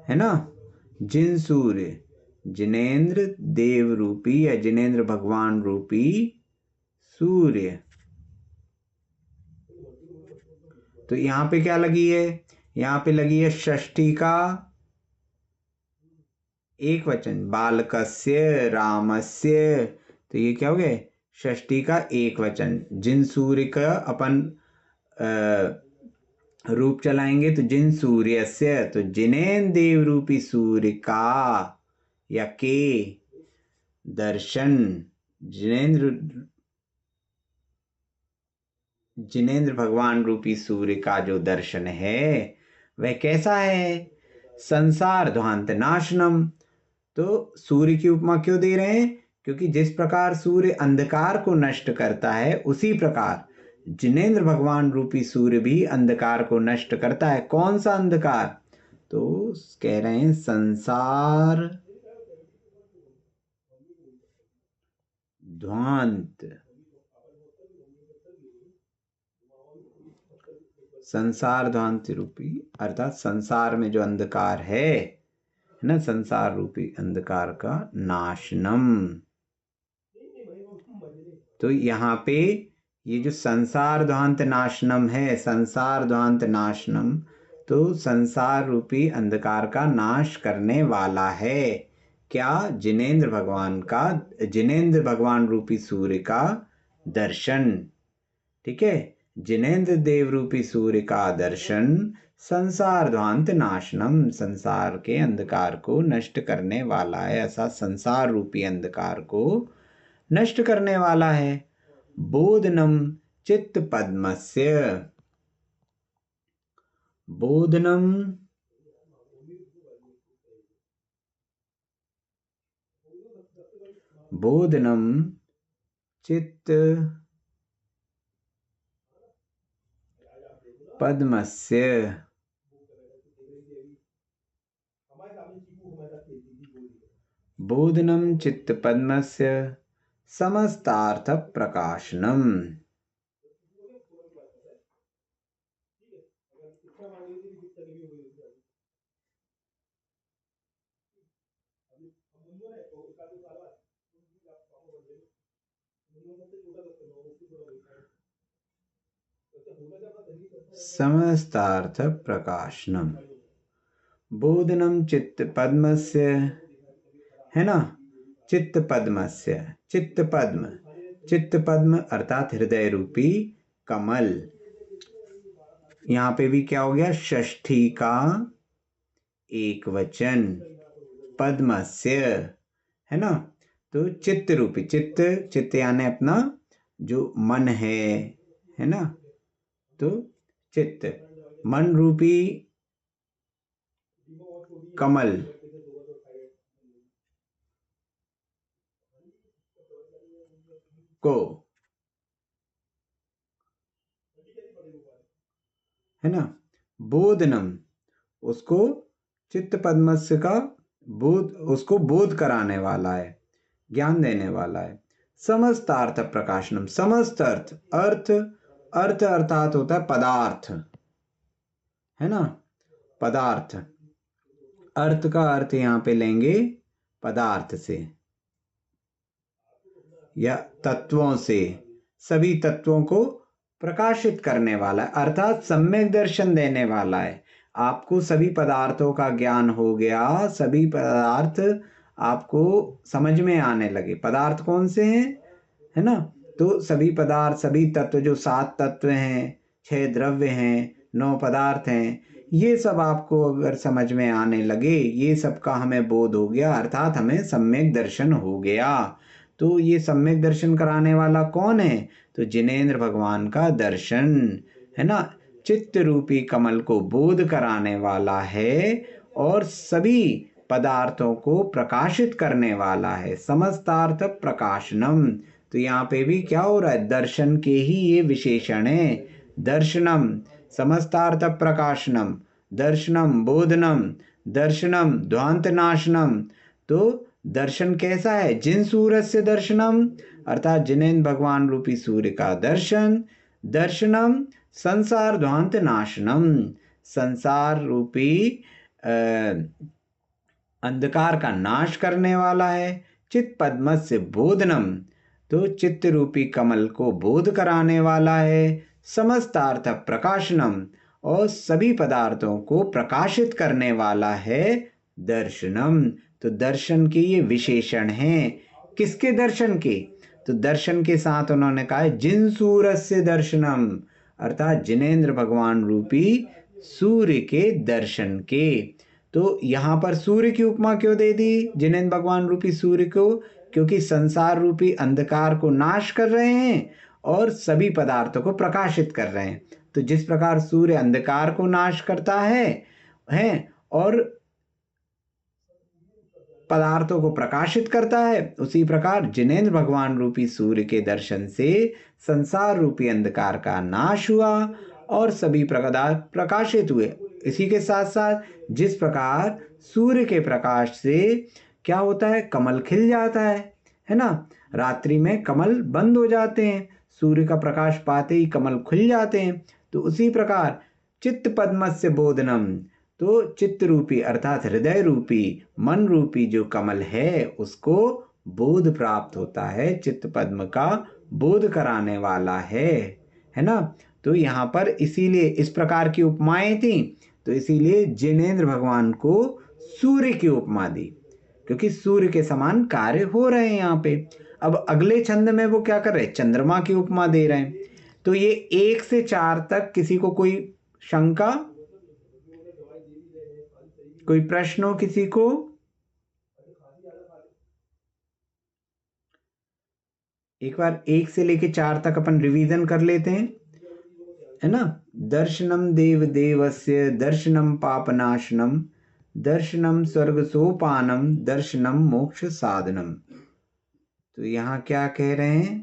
है ना, जिन सूर्य, जिनेंद्र देव रूपी या जिनेंद्र भगवान रूपी सूर्य। तो यहां पे क्या लगी है? यहां पे लगी है षष्ठी का एक वचन, बालकस्य रामस्य, तो ये क्या हो गया? षष्ठी का एक वचन। जिन सूर्य का अपन रूप चलाएंगे तो जिन सूर्यस्य, तो जिनेन्द्र देव रूपी सूर्य का या के दर्शन, जिनेंद्र भगवान रूपी सूर्य का जो दर्शन है वह कैसा है? संसार ध्वांत नाशनम। तो सूर्य की उपमा क्यों दे रहे हैं? क्योंकि जिस प्रकार सूर्य अंधकार को नष्ट करता है, उसी प्रकार जिनेंद्र भगवान रूपी सूर्य भी अंधकार को नष्ट करता है। कौन सा अंधकार? तो कह रहे हैं संसार ध्वांत, संसार ध्वांत रूपी अर्थात संसार में जो अंधकार है ना, संसार रूपी अंधकार का नाशनम। तो यहाँ पे ये जो संसार ध्वांत नाशनम है, संसार ध्वांत नाशनम, तो संसार रूपी अंधकार का नाश करने वाला है। क्या? जिनेंद्र भगवान का, जिनेंद्र भगवान रूपी सूर्य का दर्शन। ठीक है, जिनेंद्र देव रूपी सूर्य का दर्शन संसार ध्वांत नाशनम, संसार के अंधकार को नष्ट करने वाला है, ऐसा संसार रूपी अंधकार को नष्ट करने वाला है। बोधनम चित्त पद्मस्य, बोधनम बोधनम चित्त पद्मस्य, बोधनम चित्त पद्मस्य समस्तार्थ प्रकाशनम। समस्तार्थ प्रकाशनम, बोधनम चित्त पद्मस्य, है ना, चित्त पद्मस्य, चित्त पद्म, चित्त पद्म अर्थात हृदय रूपी कमल। यहाँ पे भी क्या हो गया? षष्ठी का एक वचन, पद्मस्य, है ना। तो चित्त रूपी, चित्त, चित्त यानी अपना जो मन है ना, तो चित्त, मन रूपी कमल को, है ना, बोधनम, उसको चित्त पद्मस्य का बोध, उसको बोध कराने वाला है, ज्ञान देने वाला है। समस्त अर्थ प्रकाशनम, समस्त अर्थ, अर्थ अर्थ अर्थात होता है पदार्थ, है ना, पदार्थ, अर्थ का अर्थ यहां पे लेंगे पदार्थ से या तत्वों से, सभी तत्वों को प्रकाशित करने वाला है, अर्थात सम्यक दर्शन देने वाला है। आपको सभी पदार्थों का ज्ञान हो गया, सभी पदार्थ आपको समझ में आने लगे। पदार्थ कौन से हैं, है ना, तो सभी पदार्थ, सभी तत्व, जो 7 तत्व हैं, 6 द्रव्य हैं, 9 पदार्थ हैं, ये सब आपको अगर समझ में आने लगे, ये सब का हमें बोध हो गया, अर्थात हमें सम्यक दर्शन हो गया। तो ये सम्यक दर्शन कराने वाला कौन है, तो जिनेंद्र भगवान का दर्शन, है ना, चित्त रूपी कमल को बोध कराने वाला है और सभी पदार्थों को प्रकाशित करने वाला है। समस्तार्थ प्रकाशनम, तो यहाँ पे भी क्या हो रहा है, दर्शन के ही ये विशेषण है। दर्शनम समस्तार्थ प्रकाशनम, दर्शनम बोधनम, दर्शनम ध्वांत नाशनम। तो दर्शन कैसा है, जिन सूरज से दर्शनम, अर्थात जिनेंद्र भगवान रूपी सूर्य का दर्शन। दर्शनम संसार ध्वांत नाशनम, संसार रूपी अंधकार का नाश करने वाला है। चित्त पद्म से बोधनम, तो चित्त रूपी कमल को बोध कराने वाला है। समस्तार्थ प्रकाशनम, और सभी पदार्थों को प्रकाशित करने वाला है दर्शनम। तो दर्शन के ये विशेषण हैं। किसके दर्शन के, तो दर्शन के साथ उन्होंने कहा है जिन सूरज से दर्शनम, अर्थात जिनेंद्र भगवान रूपी सूर्य के दर्शन के। तो यहाँ पर सूर्य की उपमा क्यों दे दी जिनेंद्र भगवान रूपी सूर्य को, क्योंकि संसार रूपी अंधकार को नाश कर रहे हैं और सभी पदार्थों को प्रकाशित कर रहे हैं। तो जिस प्रकार सूर्य अंधकार को नाश करता है और पदार्थों को प्रकाशित करता है, उसी प्रकार जिनेंद्र भगवान रूपी सूर्य के दर्शन से संसार रूपी अंधकार का नाश हुआ और सभी पदार्थ प्रकाशित हुए। इसी के साथ साथ जिस प्रकार सूर्य के प्रकाश से क्या होता है, कमल खिल जाता है ना, रात्रि में कमल बंद हो जाते हैं, सूर्य का प्रकाश पाते ही कमल खुल जाते हैं। तो उसी प्रकार चित्त पद्मस्य बोधनम, तो चित्त रूपी अर्थात हृदय रूपी मन रूपी जो कमल है उसको बोध प्राप्त होता है, चित्त पद्म का बोध कराने वाला है ना। तो यहाँ पर इसीलिए इस प्रकार की उपमाएं थी, तो इसीलिए जिनेंद्र भगवान को सूर्य की उपमा दी, क्योंकि सूर्य के समान कार्य हो रहे हैं यहाँ पे। अब अगले छंद में वो क्या कर रहे हैं, चंद्रमा की उपमा दे रहे हैं। तो ये 1 से 4 तक किसी को कोई शंका, कोई प्रश्न हो किसी को? एक बार 1 से लेके 4 तक अपन रिवीजन कर लेते हैं, है ना। दर्शनम देव देवस्य, दर्शनम पापनाशनम, दर्शनम स्वर्ग सोपानम, दर्शनम मोक्ष साधनम। तो यहाँ क्या कह रहे हैं,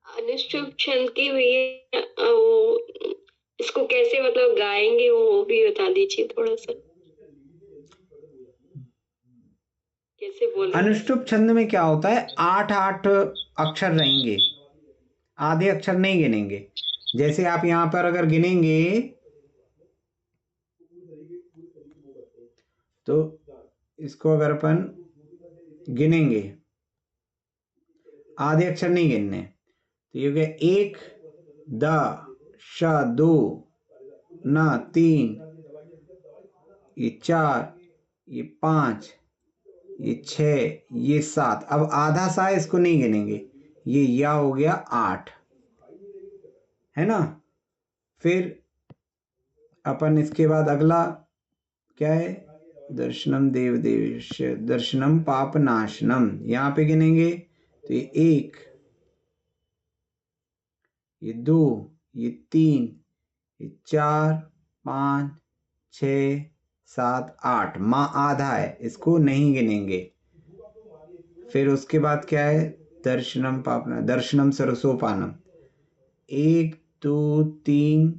अनुष्टुप छंद की भैया इसको कैसे मतलब गाएंगे वो भी बता दीजिए थोड़ा सा, कैसे बोलेंगे। अनुष्टुप छंद में क्या होता है, 8-8 अक्षर रहेंगे, आधे अक्षर नहीं गिनेंगे। जैसे आप यहाँ पर अगर गिनेंगे तो इसको अगर अपन गिनेंगे, आधे अक्षर नहीं गिनने, तो ये हो गया 1 द श 2 न 3, ये 4, ये 5, ये 6, ये 7। अब आधा सा है, इसको नहीं गिनेंगे, ये या हो गया 8, है ना। फिर अपन इसके बाद अगला क्या है, दर्शनम देव देवेश, दर्शनम पाप नाशनम, यहाँ पे गिनेंगे तो ये 1 ये 2, ये 3, ये 4, 5, 6, 7, 8। माँ आधा है, इसको नहीं गिनेंगे। फिर उसके बाद क्या है? दर्शनम पापना, दर्शनम सरसोपानम। 1, 2, 3,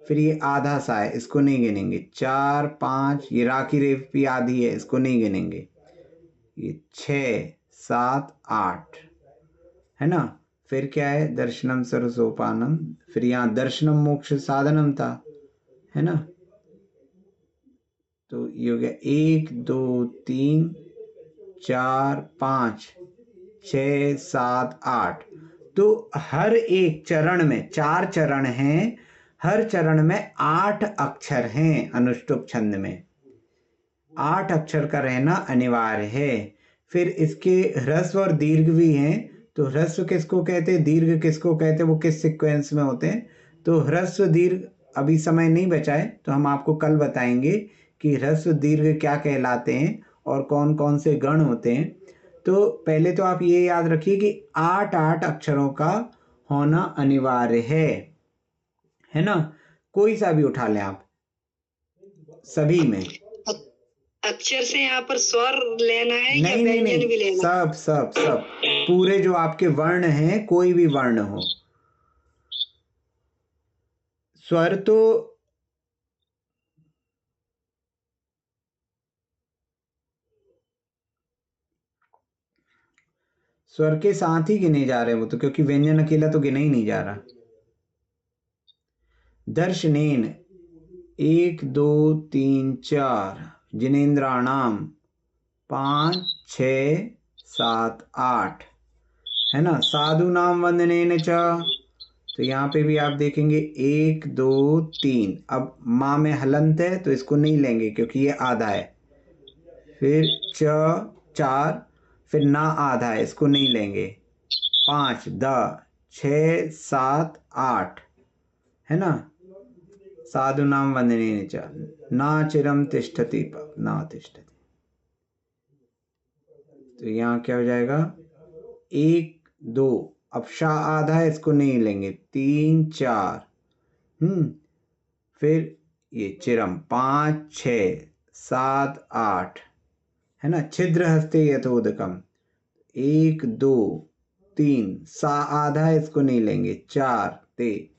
फिर ये आधा सा है, इसको नहीं गिनेंगे। 4, 5, ये राखी रेवती आधी है, इसको नहीं गिनेंगे। ये 6, 7, 8 है ना। फिर क्या है? दर्शनम सरसोपानम। फिर यहाँ दर्शनम मोक्ष साधनम था, है ना। तो ये हो गया 1, 2, 3, 4, 5, 6, 7, 8। तो हर एक चरण में 4 चरण हैं, हर चरण में 8 अक्षर हैं। अनुष्टुप छंद में 8 अक्षर का रहना अनिवार्य है। फिर इसके ह्रस्व और दीर्घ भी हैं। तो ह्रस्व किसको कहते हैं, दीर्घ किसको कहते हैं, वो किस सीक्वेंस में होते हैं? तो ह्रस्व दीर्घ अभी समय नहीं बचा है, तो हम आपको कल बताएंगे कि ह्रस्व दीर्घ क्या कहलाते हैं और कौन कौन से गण होते हैं। तो पहले तो आप ये याद रखिए कि 8 अक्षरों का होना अनिवार्य है ना। कोई सा भी उठा लें आप, सभी में। अक्षर से यहाँ पर स्वर लेना है या नहीं नहीं व्यंजन भी नहीं, लेना? सब सब सब पूरे जो आपके वर्ण हैं, कोई भी वर्ण हो। स्वर तो स्वर के साथ ही गिने जा रहे हैं वो तो, क्योंकि व्यंजन अकेला तो गिना ही नहीं जा रहा। दर्शनेन 1, 2, 3, 4, जिनेन्द्राणाम 5, 6, 7, 8 है ना। साधु नाम वंदनेन च, तो यहाँ पे भी आप देखेंगे 1, 2, 3। अब माँ में हलंत है तो इसको नहीं लेंगे क्योंकि ये आधा है। फिर 4, फिर ना आधा है, इसको नहीं लेंगे। 5, 6, 7, 8 है ना। साधु नाम वंदनेन च ना चिरम तिष्ठति ना तिष्ठति। तो यहाँ क्या हो जाएगा? 1, 2, अब शाह आधा है, इसको नहीं लेंगे। 3, 4 फिर ये चिरम 5, 6, 7, 8 है ना। छिद्र हस्ते यथोदकम 1, 2, 3, सा आधा है, इसको नहीं लेंगे। 4 ते,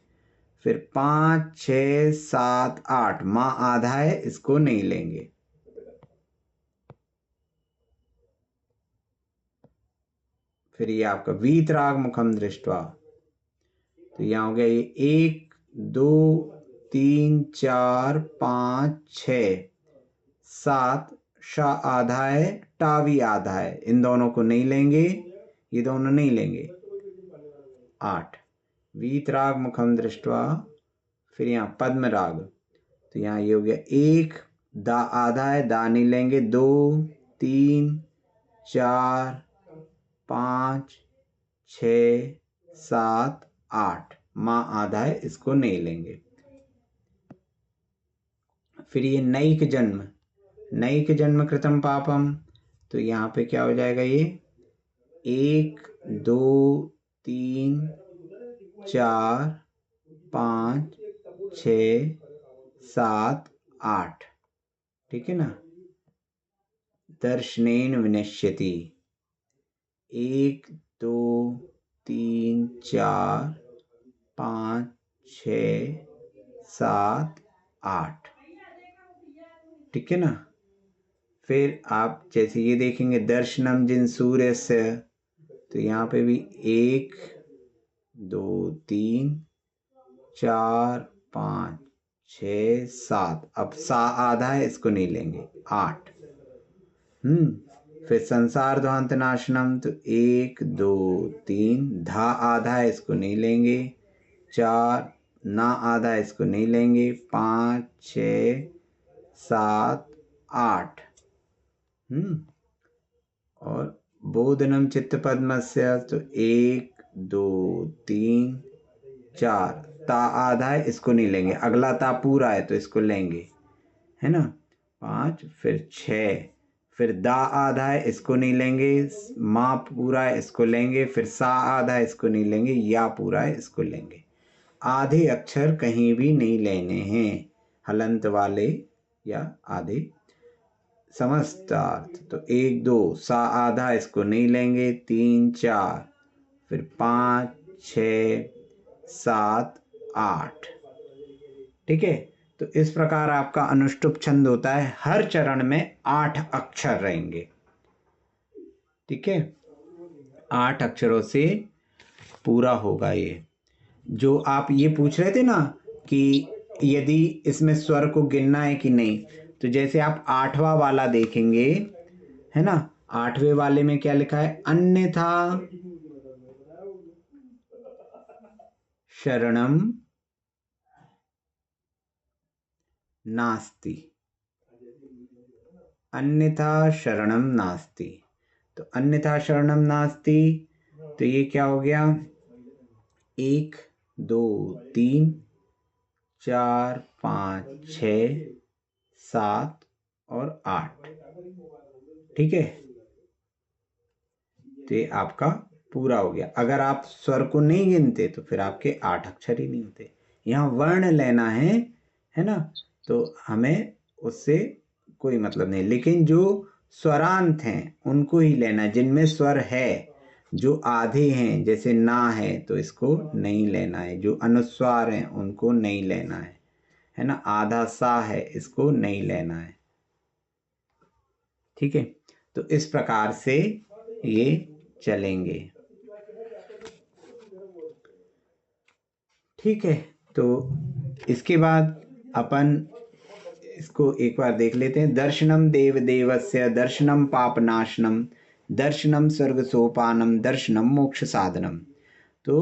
फिर 5, 6, 7, 8 माँ आधा है, इसको नहीं लेंगे। फिर ये आपका वीतराग मुखम दृष्टवा, तो यहाँ हो गया ये 1, 2, 3, 4, 5, 6, 7 शा आधा है, टावी आधा है, इन दोनों को नहीं लेंगे, ये दोनों नहीं लेंगे। 8 वीतराग मुखम दृष्टवा। फिर यहाँ पद्म राग, तो यहाँ ये हो गया 1, दा आधा है, दा नहीं लेंगे। 2, 3, 4, 5, 6, 7, 8 माँ आधा है, इसको नहीं लेंगे। फिर ये नैक जन्म कृतम पापम, तो यहाँ पे क्या हो जाएगा? ये 1, 2, 3, 4, 5, 6, 7, 8 ठीक है ना। दर्शनेन विनश्यति 1, 2, 3, 4, 5, 6, 7, 8 ठीक है ना। फिर आप जैसे ये देखेंगे दर्शनम जिन सूर्य से, तो यहाँ पे भी 1, 2, 3, 4, 5, 6, 7 अब सा आधा है, इसको नहीं लेंगे। 8 फिर संसार ध्वांत नाशनम, तो 1, 2, 3 धा आधा है, इसको नहीं लेंगे। 4 ना आधा है, इसको नहीं लेंगे। 5, 6, 7, 8 और बोधनम चित्त पद्मस्य, तो 1, 2, 3, 4 ता आधा है, इसको नहीं लेंगे। अगला ता पूरा है तो इसको लेंगे, है ना। 5 फिर 6, फिर दा आधा है, इसको नहीं लेंगे। माँ पूरा है, इसको लेंगे। फिर सा आधा है, इसको नहीं लेंगे। या पूरा है, इसको लेंगे। आधे अक्षर कहीं भी नहीं लेने हैं, हलंत वाले या आधे। समस्त अर्थ तो 1 2 सा आधा इसको नहीं लेंगे, 3 4 फिर 5 6 7 8। ठीक है, तो इस प्रकार आपका अनुष्टुप छंद होता है, हर चरण में 8 अक्षर रहेंगे। ठीक है, 8 अक्षरों से पूरा होगा ये। जो आप ये पूछ रहे थे ना कि यदि इसमें स्वर को गिनना है कि नहीं, तो जैसे आप 8वां वाला देखेंगे, है ना, 8वें वाले में क्या लिखा है, अन्यथा शरणम नास्ति, अन्यथा शरणम नास्ति। तो अन्यथा शरणम नास्ति, तो ये क्या हो गया, 1 2 3 4 5 6 7 और 8। ठीक है, तो ये आपका पूरा हो गया। अगर आप स्वर को नहीं गिनते तो फिर आपके 8 अक्षर ही नहीं होते। यहाँ वर्ण लेना है ना, तो हमें उससे कोई मतलब नहीं, लेकिन जो स्वरांत हैं उनको ही लेना, जिनमें स्वर है। जो आधे हैं जैसे ना है तो इसको नहीं लेना है, जो अनुस्वार हैं उनको नहीं लेना है ना, आधा सा है इसको नहीं लेना है। ठीक है, तो इस प्रकार से ये चलेंगे। ठीक है, तो इसके बाद अपन इसको एक बार देख लेते हैं। दर्शनम देव देवस्य दर्शनम पापनाशनम दर्शनम स्वर्ग सोपानम दर्शनम मोक्ष साधनम। तो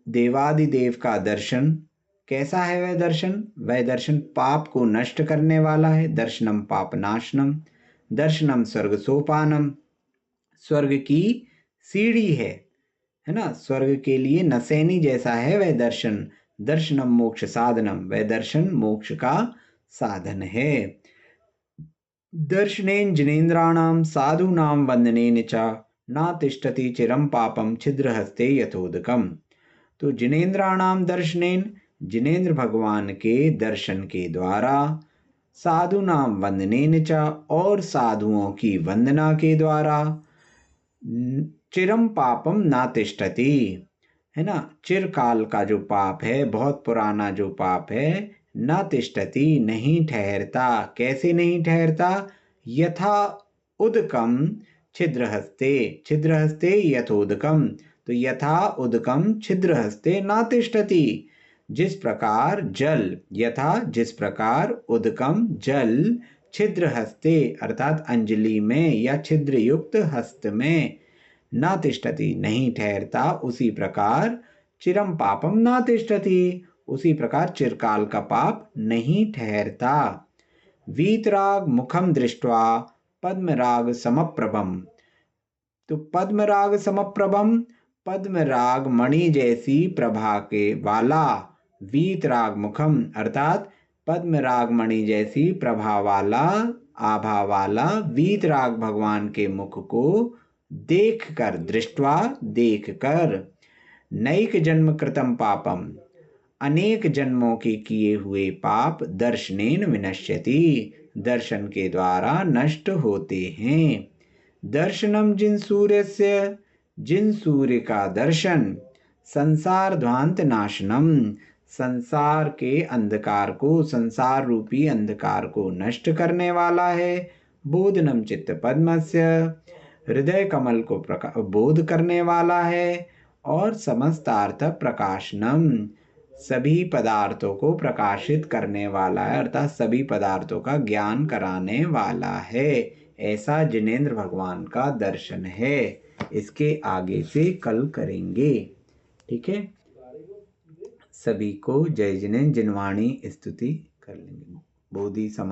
देवादिदेव का दर्शन कैसा है, वह दर्शन पाप को नष्ट करने वाला है। दर्शनम पापनाशनम, दर्शनम स्वर्ग सोपानम, स्वर्ग की सीढ़ी है ना, स्वर्ग के लिए नसैनी जैसा है वह दर्शन। दर्शनम मोक्ष साधनम, वह दर्शन मोक्ष का साधन है। दर्शनेन जिनेन्द्राणाम साधूनां वंदनेन च न तिष्ठति चिरम पापम छिद्रहस्ते यथोदकम। तो जिनेन्द्राणाम दर्शनेन, जिनेन्द्र भगवान के दर्शन के द्वारा, साधूनाम वंदनेन च, और साधुओं की वंदना के द्वारा, चिरम पापम ना तिष्ठति, है ना, चिरकाल का जो पाप है, बहुत पुराना जो पाप है, ना तिष्ठति, नहीं ठहरता। कैसे नहीं ठहरता, यथा उदकम छिद्रहस्ते, छिद्रहस्ते यथोदकम। तो यथा उदकम छिद्रहस्ते ना तिष्ठति, जिस प्रकार जल, यथा जिस प्रकार, उदकम जल, छिद्रहस्ते अर्थात अंजलि में या छिद्र युक्त हस्त में, ना तिष्ठति नहीं ठहरता, उसी प्रकार चिरम पापम ना तिष्ठति, उसी प्रकार चिरकाल का पाप नहीं ठहरता। वीतराग मुखम दृष्ट्वा पद्मराग समप्रभम। तो पद्मराग समप्रभम, पद्मराग मणि जैसी प्रभा के वाला, वीतराग मुखम अर्थात पद्मराग मणि जैसी प्रभा वाला, आभा वाला वीतराग भगवान के मुख को देखकर, दृष्टवा देखकर, नैक जन्म कृतम पापम, अनेक जन्मों के किए हुए पाप, दर्शनेन विनश्यति, दर्शन के द्वारा नष्ट होते हैं। दर्शनम जिन सूर्य से, जिन सूर्य का दर्शन, संसार ध्वांत नाशनम, संसार के अंधकार को, संसार रूपी अंधकार को नष्ट करने वाला है। बोधनम चित्त पद्मस्य, हृदय कमल को बोध करने वाला है। और समस्तार्थ प्रकाशनम, सभी पदार्थों को प्रकाशित करने वाला है, अर्थात सभी पदार्थों का ज्ञान कराने वाला है। ऐसा जिनेन्द्र भगवान का दर्शन है। इसके आगे से कल करेंगे। ठीक है, सभी को जय जिनेन्द्र जिनवाणी स्तुति कर लेंगे। बोधि समा